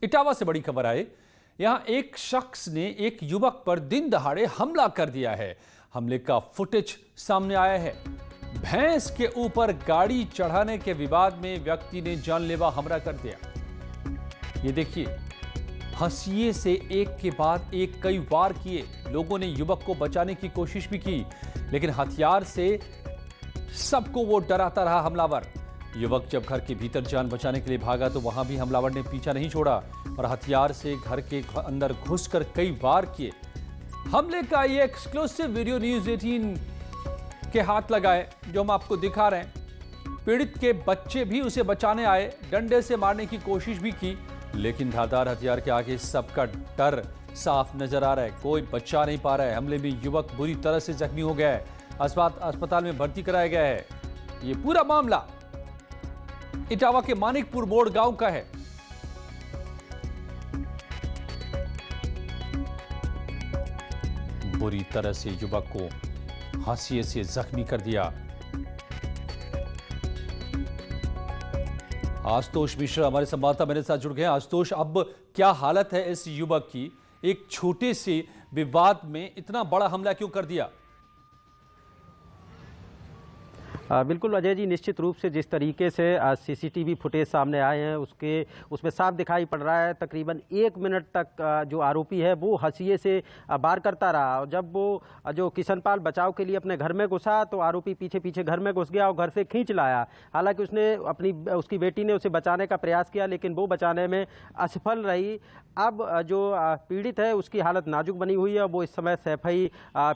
इटावा से बड़ी खबर आई। यहां एक शख्स ने एक युवक पर दिन दहाड़े हमला कर दिया है। हमले का फुटेज सामने आया है। भैंस के ऊपर गाड़ी चढ़ाने के विवाद में व्यक्ति ने जानलेवा हमला कर दिया। ये देखिए, हंसिए से एक के बाद एक कई वार किए। लोगों ने युवक को बचाने की कोशिश भी की, लेकिन हथियार से सबको वो डराता रहा हमलावर। युवक जब घर के भीतर जान बचाने के लिए भागा तो वहां भी हमलावर ने पीछा नहीं छोड़ा और हथियार से घर के अंदर घुसकर कई वार किए। हमले का ये एक्सक्लूसिव वीडियो न्यूज़ 18 के हाथ लगा है, जो हम आपको दिखा रहे हैं। पीड़ित के बच्चे भी उसे बचाने आए, डंडे से मारने की कोशिश भी की, लेकिन धारदार हथियार के आगे सबका डर साफ नजर आ रहा है। कोई बचा नहीं पा रहा है। हमले में युवक बुरी तरह से जख्मी हो गया है, अस्पताल में भर्ती कराया गया है। ये पूरा मामला इटावा के मानिकपुर मोड़ गांव का है। बुरी तरह से युवक को हाशिए से जख्मी कर दिया। आशुतोष मिश्रा हमारे संवाददाता मेरे साथ जुड़ गए। आशुतोष, अब क्या हालत है इस युवक की? एक छोटे से विवाद में इतना बड़ा हमला क्यों कर दिया? बिल्कुल अजय जी, निश्चित रूप से जिस तरीके से सीसीटीवी फुटेज सामने आए हैं उसमें साफ दिखाई पड़ रहा है तकरीबन 1 मिनट तक जो आरोपी है वो हंसिए से वार करता रहा। और जब वो जो किशनपाल बचाव के लिए अपने घर में घुसा तो आरोपी पीछे पीछे घर में घुस गया और घर से खींच लाया। हालांकि उसकी बेटी ने उसे बचाने का प्रयास किया, लेकिन वो बचाने में असफल रही। अब जो पीड़ित है उसकी हालत नाजुक बनी हुई है। वो इस समय सैफई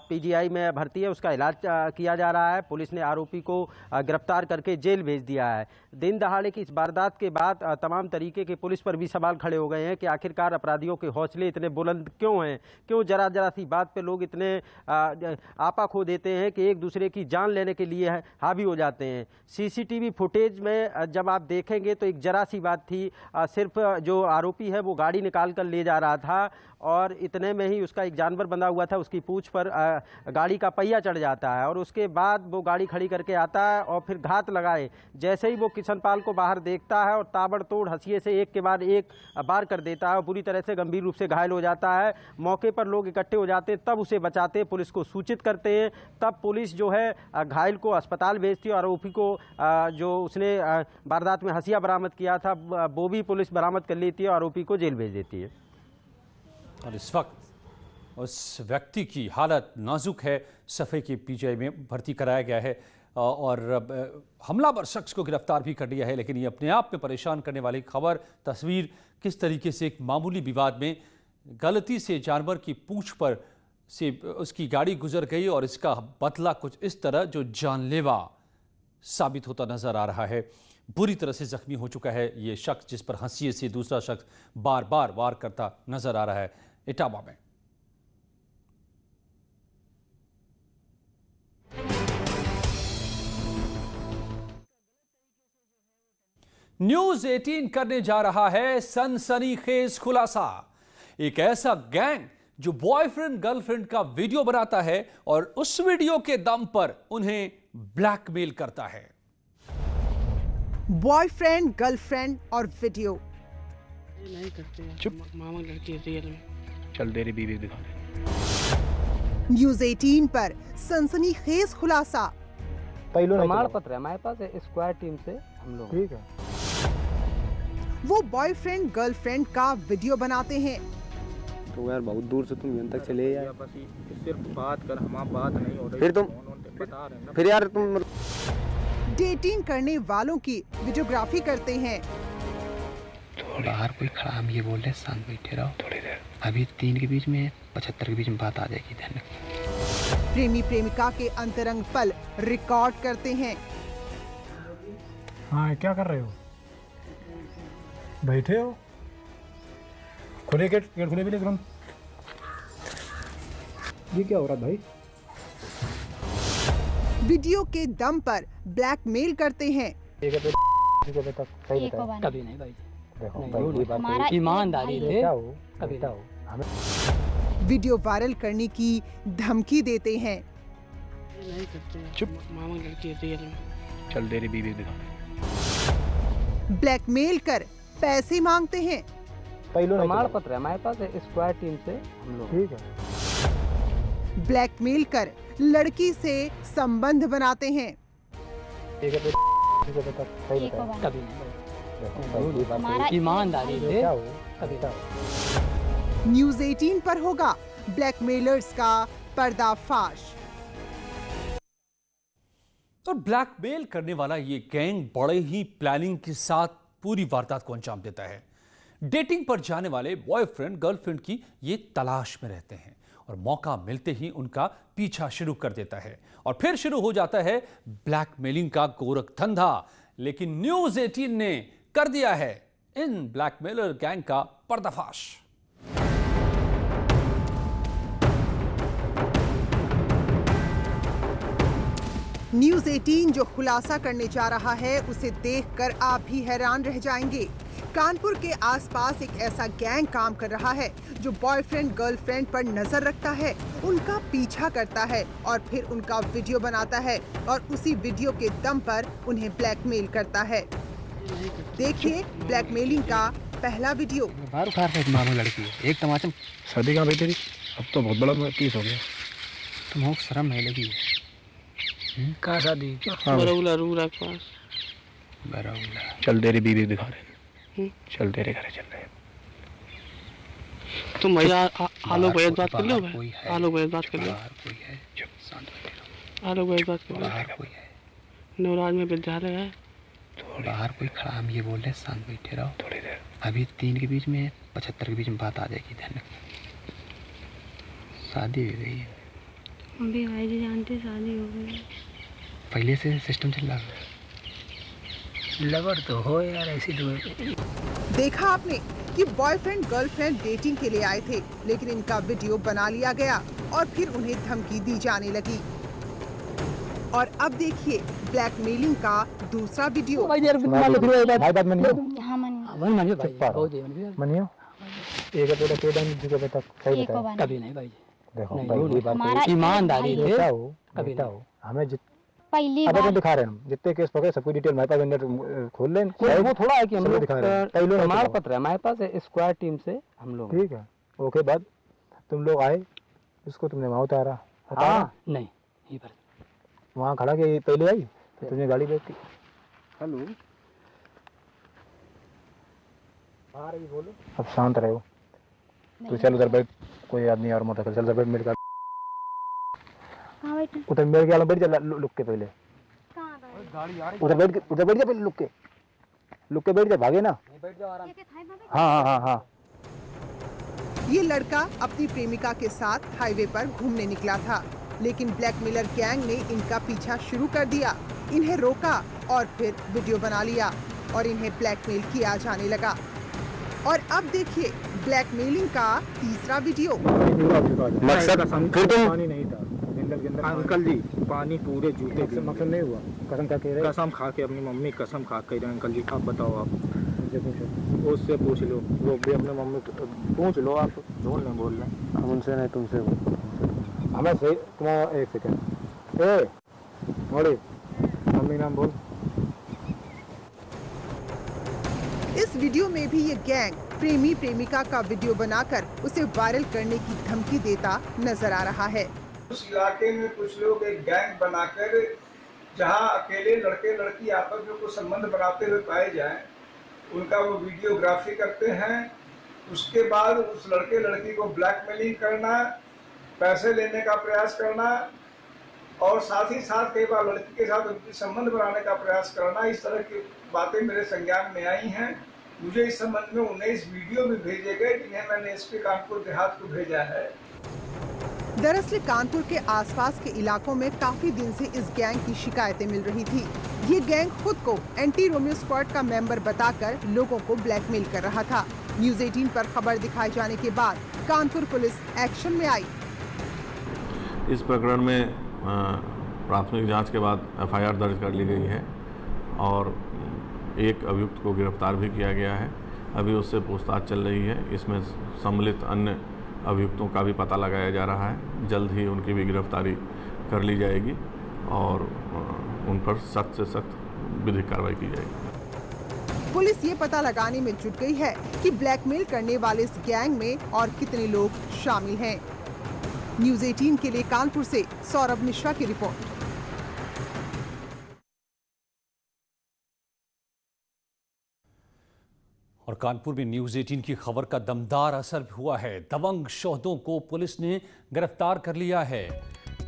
PGI में भर्ती है, उसका इलाज किया जा रहा है। पुलिस ने आरोपी को गिरफ्तार करके जेल भेज दिया है। दिन दहाड़े की इस वारदात के बाद तमाम तरीके के पुलिस पर भी सवाल खड़े हो गए हैं कि आखिरकार अपराधियों के हौसले इतने बुलंद क्यों हैं? क्यों जरा जरा सी बात पे लोग इतने आपा खो देते हैं कि एक दूसरे की जान लेने के लिए हावी हो जाते हैं? सीसीटीवी फुटेज में जब आप देखेंगे तो एक जरा सी बात थी, सिर्फ जो आरोपी है वो गाड़ी निकाल कर ले जा रहा था और इतने में ही उसका एक जानवर बंधा हुआ था, उसकी पूंछ पर गाड़ी का पहिया चढ़ जाता है और उसके बाद वो गाड़ी खड़ी करके आता है और फिर घात लगाए। जैसे ही वो किशनपाल को बाहर देखता है और ताबड़तोड़ हंसिए से एक के बाद एक वार कर देता है और बुरी तरह से गंभीर रूप से घायल हो जाता है। मौके पर लोग इकट्ठे हो जाते हैं, तब उसे बचाते, पुलिस को सूचित करते हैं। तब पुलिस जो है घायल को अस्पताल भेजती है और आरोपी को जो उसने वारदात में हंसिया बरामद किया था वो भी पुलिस बरामद कर लेती है और आरोपी को जेल भेज देती है। और इस वक्त उस व्यक्ति की हालत नाजुक है, सफे के PGI में भर्ती कराया गया है और हमलावर शख्स को गिरफ्तार भी कर लिया है। लेकिन ये अपने आप में परेशान करने वाली खबर, तस्वीर, किस तरीके से एक मामूली विवाद में गलती से जानवर की पूंछ पर से उसकी गाड़ी गुजर गई और इसका बदला कुछ इस तरह जो जानलेवा साबित होता नजर आ रहा है। बुरी तरह से जख्मी हो चुका है ये शख्स, जिस पर हंसिए से दूसरा शख्स बार बार वार करता नजर आ रहा है इटावा में। न्यूज़ 18 करने जा रहा है सनसनीखेज खुलासा। एक ऐसा गैंग जो बॉयफ्रेंड गर्लफ्रेंड का वीडियो बनाता है और उस वीडियो के दम पर उन्हें ब्लैकमेल करता है। बॉयफ्रेंड गर्लफ्रेंड और वीडियो नहीं करते हैं। चुप, मामा लड़की रियल में। चल तेरी बीवी दिखा दे। न्यूज़ 18 पर सनसनीखेज खुलासा। प्रमाण पत्र है हमारे पास, स्क्वायर टीम से हम लोग। ठीक है। वो बॉयफ्रेंड गर्लफ्रेंड का वीडियो बनाते हैं। तो यार बहुत दूर से तुम यहाँ तक चले यार। सिर्फ बात कर, हमारी बात नहीं हो रही। फिर तुम बता रहे हैं। फिर यार तुम डेटिंग करने वालों की वीडियोग्राफी करते हैं। बाहर कोई खड़ा, हम ये बोल रहे शांत बैठे रहो थोड़ी देर। अभी 3 के बीच में 75 के बीच में बात आ जाएगी, ध्यान रखिए। प्रेमी प्रेमिका के अंतरंग पल रिकॉर्ड करते हैं। हाँ, क्या कर रहे हो? बैठे हो? खुले गेट खुले भी तुरंत। ये क्या हो रहा भाई? वीडियो के दम पर ब्लैकमेल करते हैं। कभी नहीं भाई, देखो ईमानदारी से कभी नहीं। वीडियो वायरल करने की धमकी देते हैं। नहीं करते हैं। चुप, मामा लड़की रियल में। चल तेरी बीवी दिखा दे। ब्लैकमेल कर पैसे मांगते हैं। प्रमाण पत्र है हमारे पास स्क्वायर टीम से हम लोग। ठीक है। ब्लैकमेल कर लड़की से संबंध बनाते हैं। ठीक है, सही बताओ। कभी नहीं, ईमानदारी से कभी नहीं। न्यूज़ 18 पर होगा ब्लैकमेलर्स का पर्दाफाश। तो ब्लैकमेल करने वाला ये गैंग बड़े ही प्लानिंग के साथ पूरी वारदात को अंजाम देता है। डेटिंग पर जाने वाले बॉयफ्रेंड गर्लफ्रेंड की ये तलाश में रहते हैं और मौका मिलते ही उनका पीछा शुरू कर देता है और फिर शुरू हो जाता है ब्लैकमेलिंग का गोरख धंधा। लेकिन न्यूज़ 18 ने कर दिया है इन ब्लैकमेलर गैंग का पर्दाफाश। न्यूज़ 18 जो खुलासा करने जा रहा है उसे देखकर आप भी हैरान रह जाएंगे। कानपुर के आसपास एक ऐसा गैंग काम कर रहा है जो बॉयफ्रेंड गर्लफ्रेंड पर नजर रखता है, उनका पीछा करता है और फिर उनका वीडियो बनाता है और उसी वीडियो के दम पर उन्हें ब्लैकमेल करता है। देखिए ब्लैकमेलिंग का पहला वीडियो। बार उखाड़ से मालूम लड़की है, एक तमाचा शादी कहाँ बैठी थी? अब तो बहुत बड़ा केस हो गया। तुम्हें शर्म नहीं लगी? कहाँ शादी? बरौला रूरा के पास। बरौला। चल तेरी बीवी दिखा रहे, चल तेरे घर चल रहे। तुम भैया आलोक भैया बात कर लो। कोई है? आलोक भैया बात कर लो। बाहर कोई है? चुप शांत बैठे रहो। आलोक भैया बात कर लो। बाहर कोई है? नवराज में विद्यालय है। बाहर कोई खड़ा, हम ये बोल रहे शांत बैठे रहो थोड़ी देर। अभी 3 के बीच में 75 के बीच में बात आ जाएगी, ध्यान रखना। शादी हो गई है अभी भाई जी जानते शादी हो गई। पहले से सिस्टम चल रहा है। लवर तो हो यार, ऐसी तो देखा आपने कि बॉयफ्रेंड गर्लफ्रेंड डेटिंग के लिए आए थे, लेकिन इनका वीडियो बना लिया गया और फिर उन्हें धमकी दी जाने लगी। और अब देखिए ब्लैकमेलिंग का दूसरा वीडियो। भाई बात मानियो। हाँ मानिए। मानिए भाई, चुप रहो। मानियो। एक तो केडन जी को बता, सही बताओ। कभी नहीं भाई। देखो नहीं, भाई ये बात हमारा ईमानदारी से बताओ, कभी बताओ हमें पहली अब बार तो दिखा रहे हैं हम जितने केस पकड़े सबको डिटेल हमारे पास अंदर खोल लें। वो थोड़ा है कि हम सब लोग दिखा रहे हैं। प्रमाण पत्र है हमारे पास स्क्वायर टीम से हम लोग। ठीक है, ओके। बाद तुम लोग आए, इसको तुमने वहाँ उतारा? हाँ नहीं, ये पर वहाँ खड़ा के पहले आई तो तुमने गाड़ी बैठ के हेलो बाहर ही बोलो। अब शांत रहो। तो चल उधर बैठ, कोई आदमी और मत कर। चल उधर बैठ, मेरे का कहाँ बैठे? उधर मेरे के बैठ जा, लुक के पहले कहाँ गए? उधर बैठ जा पहले, लुक के बैठ जा, भागे ना। हाँ हाँ हाँ हाँ। ये लड़का अपनी प्रेमिका के साथ हाईवे पर घूमने निकला था, लेकिन ब्लैकमेलर गैंग ने इनका पीछा शुरू कर दिया, इन्हें रोका और फिर वीडियो बना लिया और इन्हें ब्लैकमेल किया जाने लगा। और अब देखिए ब्लैकमेलिंग का तीसरा वीडियो। मकसद फिर तुम पानी नहीं था अंकल जी, पानी पूरे जूते मकसद नहीं हुआ। कसम खा के कसम खा के, अपनी मम्मी कसम खा के अंकल जी। आप बताओ, आप उससे पूछ लो, वो भी अपने मम्मी पूछ लो। आप झूठ नहीं बोल रहे। हम उनसे नहीं, तुमसे हमें सही। तुम्हारा एक सेकंड, ए मोड़ी मम्मी नाम बोल। इस वीडियो में भी ये गैंग प्रेमी प्रेमिका का वीडियो बनाकर उसे वायरल करने की धमकी देता नजर आ रहा है। उस इलाके में कुछ लोग एक गैंग बनाकर, जहां अकेले लड़के लड़की आपस में कुछ संबंध बनाते हुए पाए जाएं, उनका वो वीडियोग्राफी करते हैं। उसके बाद उस लड़के लड़की को ब्लैकमेलिंग करना, पैसे लेने का प्रयास करना और साथ ही साथ कई बार लड़की के साथ उनकी संबंध बनाने का प्रयास करना। इस तरह की बातें मेरे संज्ञान में आई हैं। मुझे इस संबंध में 19 वीडियो भी भेजे गए, जिन्हें मैंने एसपी कानपुर देहात को भेजा है। दरअसल कानपुर के आसपास के इलाकों में काफी दिन से इस गैंग की शिकायतें मिल रही थी। ये गैंग खुद को एंटी रोमियो स्क्वाड का मेंबर बताकर लोगों को ब्लैकमेल कर रहा था। न्यूज़ 18 पर खबर दिखाए जाने के बाद कानपुर पुलिस एक्शन में आई। इस प्रकरण में प्राथमिक जांच के बाद एफआईआर दर्ज कर ली गई है और एक अभियुक्त को गिरफ्तार भी किया गया है। अभी उससे पूछताछ चल रही है। इसमें सम्मिलित अन्य अभियुक्तों का भी पता लगाया जा रहा है। जल्द ही उनकी भी गिरफ्तारी कर ली जाएगी और उन पर सख्त से सख्त विधिक कार्रवाई की जाएगी। पुलिस ये पता लगाने में जुट गई है कि ब्लैकमेल करने वाले इस गैंग में और कितने लोग शामिल हैं। न्यूज़ 18 के लिए कानपुर से सौरभ मिश्रा की रिपोर्ट। और कानपुर में न्यूज़ 18 की खबर का दमदार असर हुआ है। दबंग शोहदों को पुलिस ने गिरफ्तार कर लिया है।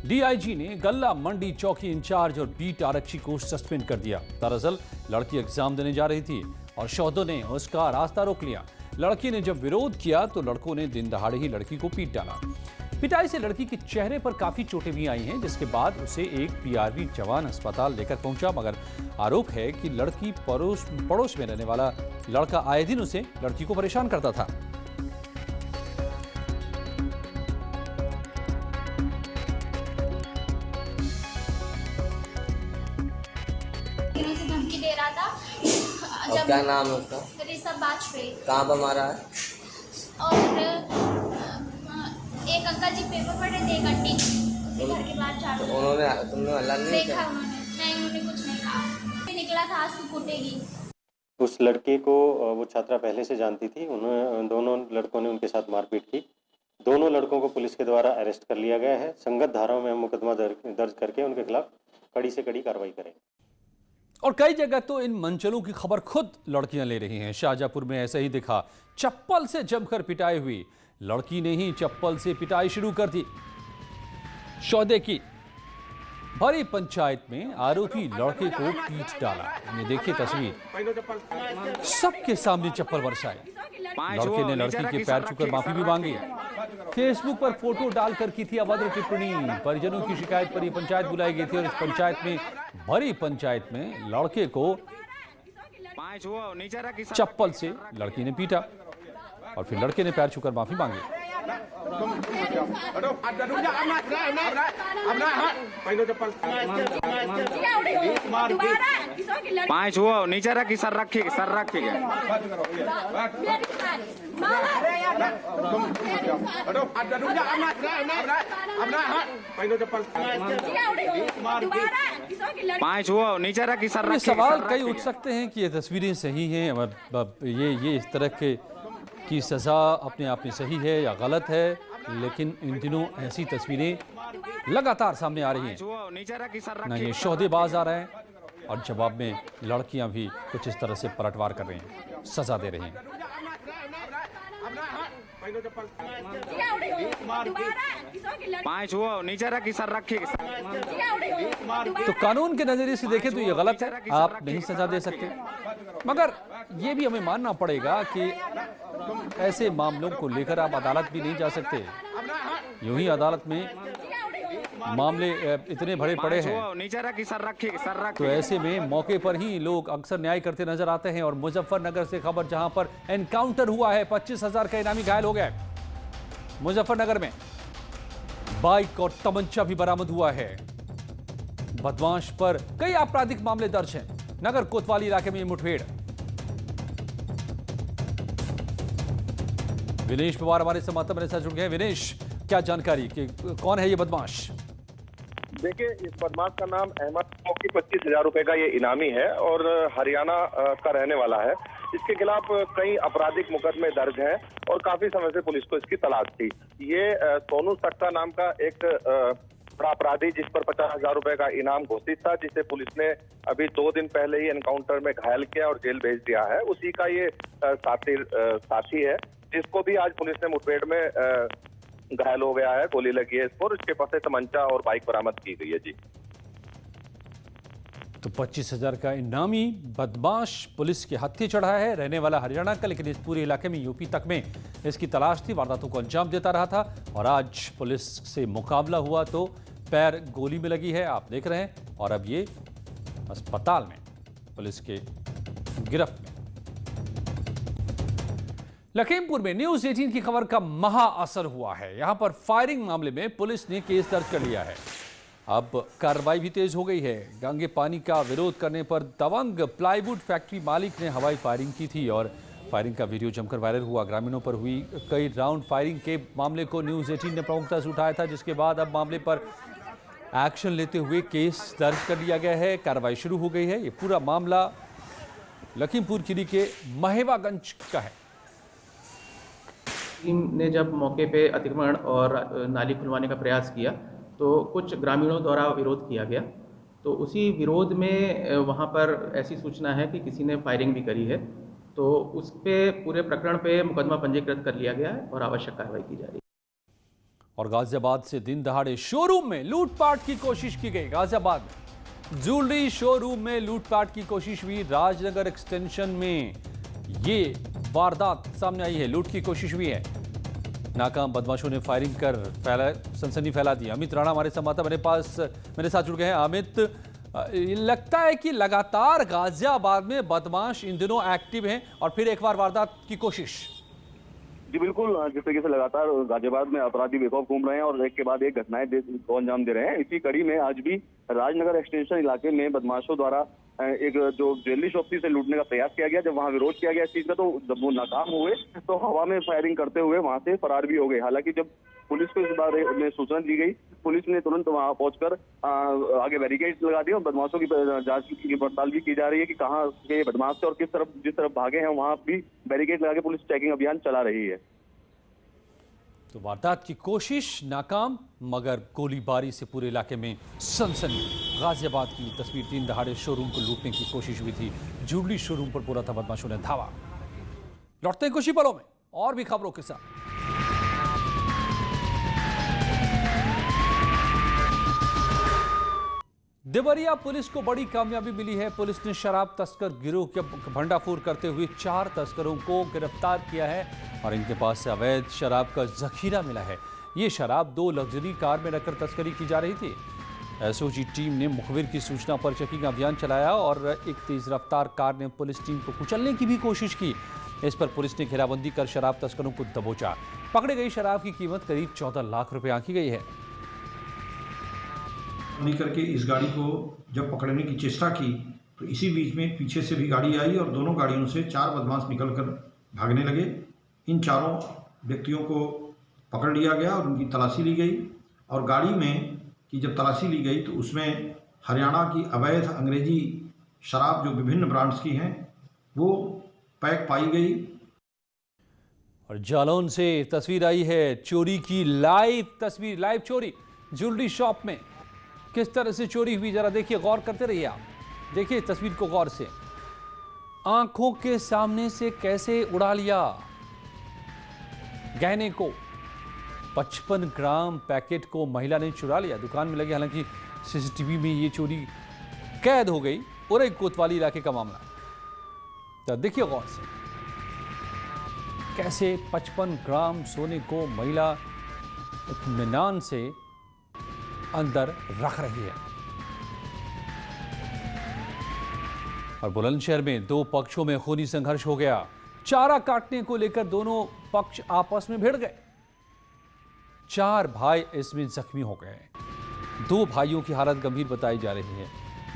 डीआईजी ने गल्ला मंडी चौकी इंचार्ज और बीट आरक्षी को सस्पेंड कर दिया। दरअसल लड़की एग्जाम देने जा रही थी और शोहदों ने उसका रास्ता रोक लिया। लड़की ने जब विरोध किया तो लड़कों ने दिन दहाड़े ही लड़की को पीट डाला। पिटाई से लड़की के चेहरे पर काफी चोटें भी आई हैं, जिसके बाद उसे एक पीआरवी जवान अस्पताल लेकर पहुंचा। मगर आरोप है कि लड़की पड़ोस में रहने वाला लड़का आए दिन उसे लड़की को परेशान करता था। धमकी दे रहा था। और क्या नाम है उसका? ऋषभ वाजपेयी। कहाँ पर मारा है? और एक अंकल जी पेपर पढ़ रहे थे, एक आंटी घर के बाहर झाड़ू। तो उन्होंने तुमने हल्ला नहीं देखा? किया? उन्होंने कुछ नहीं कहा। निकला था आज तो कूटेगी। उस लड़के को वो छात्रा पहले से जानती थी। उन्होंने दोनों लड़कों ने उनके साथ मारपीट की। दोनों लड़कों को पुलिस के द्वारा अरेस्ट कर लिया गया है। संगत धाराओं में हम मुकदमा दर्ज करके उनके खिलाफ कड़ी से कड़ी कार्रवाई करेंगे। और कई जगह तो इन मंचलों की खबर खुद लड़कियां ले रही हैं। शाहजहांपुर में ऐसा ही दिखा। चप्पल से जमकर पिटाई हुई। लड़की ने ही चप्पल से पिटाई शुरू कर दी। सौदे की भरी पंचायत में आरोपी लड़के को पीट डाला। ये देखिए तस्वीर, सबके सामने चप्पल बरसाई। लड़के ने लड़की के पैर छूकर माफी भी मांगी। फेसबुक पर फोटो डालकर की थी अभद्र टिप्पणी। परिजनों की शिकायत पर यह पंचायत बुलाई गई थी और इस पंचायत में भरी पंचायत में लड़के को चप्पल से लड़की ने पीटा और फिर लड़के ने पैर छूकर माफी मांगी। पाँव छुओ, नीचे रखी, सर रखी, सर रखी। पाँव छुओ, नीचे रखी, सर रखी। सवाल कई उठ सकते हैं कि ये तस्वीरें सही हैं, ये इस तरह की सजा अपने आप में सही है या गलत है, लेकिन इन दिनों ऐसी तस्वीरें लगातार सामने आ रही हैं। ना ये शोहदेबाज आ रहे हैं और जवाब में लड़कियां भी कुछ इस तरह से पलटवार कर रही हैं, सजा दे रही हैं। पाँव छुओ, नीचे रखी, सर रखी। तो कानून के नजरिए से देखें तो ये गलत है, आप नहीं सजा दे सकते। मगर ये भी हमें मानना पड़ेगा कि ऐसे मामलों को लेकर आप अदालत भी नहीं जा सकते। यूं ही अदालत में मामले इतने भरे पड़े हैं, नीचे रखी, सर रखी, सर रखी। तो ऐसे में मौके पर ही लोग अक्सर न्याय करते नजर आते हैं। और मुजफ्फरनगर से खबर, जहां पर एनकाउंटर हुआ है, 25,000 का इनामी घायल हो गया। मुजफ्फरनगर में बाइक और तमंचा भी बरामद हुआ है। बदमाश पर कई आपराधिक मामले दर्ज हैं। नगर कोतवाली इलाके में ये मुठभेड़। विनेश पवार हमारे संवाददाता मेरे साथ जुड़ गए। विनेश, क्या जानकारी कि कौन है ये बदमाश? देखिए, इस बदमाश का नाम अहमद की 25,000 रुपए का ये इनामी है और हरियाणा का रहने वाला है। इसके खिलाफ कई आपराधिक मुकदमे दर्ज हैं और काफी समय से पुलिस को इसकी तलाश थी। ये सोनू सक्का नाम का एक बड़ा अपराधी, जिस पर 50,000 रुपए का इनाम घोषित था, जिसे पुलिस ने अभी 2 दिन पहले ही एनकाउंटर में घायल किया और जेल भेज दिया है, उसी का ये साथी है, जिसको भी आज पुलिस ने मुठभेड़ में घायल हो गया है, गोली लगी है इसको। इसके पास से तमंचा और बाइक बरामद की गई है। जी, तो 25,000 का इनामी बदमाश पुलिस के हत्थे चढ़ा है, रहने वाला हरियाणा का, लेकिन इस पूरे इलाके में, यूपी तक में इसकी तलाश थी, वारदातों को अंजाम देता रहा था। और आज पुलिस से मुकाबला हुआ तो पैर गोली में लगी है, आप देख रहे हैं। और अब ये अस्पताल में पुलिस के गिरफ्त में। लखीमपुर में न्यूज़ 18 की खबर का महा असर हुआ है। यहां पर फायरिंग मामले में पुलिस ने केस दर्ज कर लिया है। अब कार्रवाई भी तेज हो गई है। गांगे पानी का विरोध करने पर दबंग प्लाईवुड फैक्ट्री मालिक ने हवाई फायरिंग की थी और फायरिंग का वीडियो जमकर वायरल हुआ। ग्रामीणों पर हुई कई राउंड फायरिंग के मामले को न्यूज़ 18 ने प्रमुखता से उठाया था, जिसके बाद अब मामले पर एक्शन लेते हुए केस दर्ज कर लिया गया है। कार्रवाई शुरू हो गई है। ये पूरा मामला लखीमपुर खीरी के महेवागंज का है। टीम ने जब मौके पे अतिक्रमण और नाली खुलवाने का प्रयास किया तो कुछ ग्रामीणों द्वारा विरोध किया गया। तो उसी विरोध में वहां पर ऐसी सूचना है कि किसी ने फायरिंग भी करी है, तो उस पे पूरे प्रकरण पे मुकदमा पंजीकृत कर लिया गया है और आवश्यक कार्रवाई की जा रही है। और गाजियाबाद से दिन दहाड़े शोरूम में लूटपाट की कोशिश की गई। गाजियाबाद में ज्वेलरी शोरूम में लूटपाट की कोशिश हुई। राजनगर एक्सटेंशन में ये वारदात सामने आई है। लूट की कोशिश हुई है। नाकाम बदमाशों ने फायरिंग कर सनसनी फैला दी। अमित राणा हमारे संवाददाता मेरे साथ जुड़ गए हैं। अमित, लगता है कि लगातार गाजियाबाद में बदमाश इन दिनों एक्टिव हैं और फिर एक बार वारदात की कोशिश। जी बिल्कुल, जिस तरीके से लगातार गाजियाबाद में अपराधी बेखौफ घूम रहे हैं और एक के बाद एक घटनाएं को अंजाम दे रहे हैं, इसी कड़ी में आज भी राजनगर एक्सटेंशन इलाके में बदमाशों द्वारा एक जो ज्वेलरी शॉप थी से लूटने का प्रयास किया गया। जब वहां विरोध किया गया इस चीज का, तो जब वो नाकाम हुए तो हवा में फायरिंग करते हुए वहां से फरार भी हो गए। हालांकि जब पुलिस को इस बारे में सूचना दी गई, पुलिस ने तुरंत वहां पहुंचकर आगे बैरिकेड लगा दिए और बदमाशों की जांच की पड़ताल भी की जा रही है कि कहाँ के बदमाश थे और जिस तरफ भागे हैं वहां भी बैरिकेड लगा के पुलिस चेकिंग अभियान चला रही है। तो वारदात की कोशिश नाकाम, मगर गोलीबारी से पूरे इलाके में सनसनी। गाजियाबाद की तस्वीर, दिन दहाड़े शोरूम को लूटने की कोशिश हुई थी। ज्वेलरी शोरूम पर बोला था बदमाशों ने धावा। लौटते हैं कुछ ही पलों में और भी खबरों के साथ। देवरिया पुलिस को बड़ी कामयाबी मिली है। पुलिस ने शराब तस्कर गिरोह के भंडाफोड़ करते हुए 4 तस्करों को गिरफ्तार किया है और इनके पास से अवैध शराब का जखीरा मिला है। ये शराब 2 लग्जरी कार में रखकर तस्करी की जा रही थी। एसओजी टीम ने मुखबिर की सूचना पर चेकिंग अभियान चलाया और एक तेज रफ्तार कार ने पुलिस टीम को कुचलने की भी कोशिश की। इस पर पुलिस ने घेराबंदी कर शराब तस्करों को दबोचा। पकड़े गई शराब की कीमत करीब 14 लाख रुपए आंकी गई है। करके इस गाड़ी को जब पकड़ने की चेष्टा की तो इसी बीच में पीछे से भी गाड़ी आई और दोनों गाड़ियों से 4 बदमाश निकलकर भागने लगे। इन चारों व्यक्तियों को पकड़ लिया गया और उनकी तलाशी ली गई और गाड़ी में की जब तलाशी ली गई तो उसमें हरियाणा की अवैध अंग्रेजी शराब जो विभिन्न ब्रांड्स की हैं वो पैक पाई गई। और जालौन से तस्वीर आई है, चोरी की लाइव तस्वीर, लाइव चोरी ज्वेलरी शॉप में किस तरह से चोरी हुई, जरा देखिए, गौर करते रहिए आप। देखिए तस्वीर को गौर से, आंखों के सामने से कैसे उड़ा लिया गहने को। 55 ग्राम पैकेट को महिला ने चुरा लिया, दुकान में लगे। हालांकि सीसीटीवी में ये चोरी कैद हो गई। और एक कोतवाली इलाके का मामला, तो देखिए गौर से कैसे 55 ग्राम सोने को महिला इत्मीनान से अंदर रख रही है। और बुलंदशहर में 2 पक्षों में खूनी संघर्ष हो गया। चारा काटने को लेकर दोनों पक्ष आपस में भिड़ गए। 4 भाई इसमें जख्मी हो गए। 2 भाइयों की हालत गंभीर बताई जा रही है।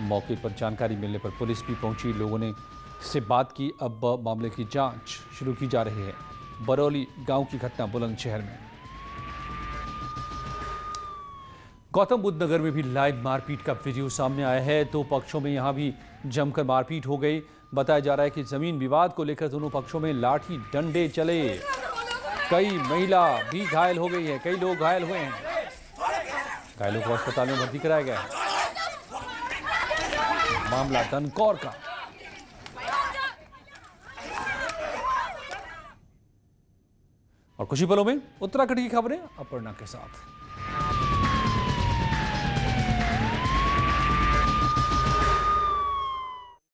मौके पर जानकारी मिलने पर पुलिस भी पहुंची, लोगों ने से बात की। अब मामले की जांच शुरू की जा रही है। बरौली गांव की घटना बुलंदशहर में। गौतम बुद्ध नगर में भी लाइव मारपीट का वीडियो सामने आया है। 2 पक्षों में यहां भी जमकर मारपीट हो गई। बताया जा रहा है कि जमीन विवाद को लेकर दोनों पक्षों में लाठी डंडे चले। कई महिला भी घायल हो गई है, कई लोग घायल हुए हैं। घायलों को अस्पताल में भर्ती कराया गया है। मामला दनकौर का। और कुछ ही पलों में उत्तराखंड की खबरें अपर्णा के साथ।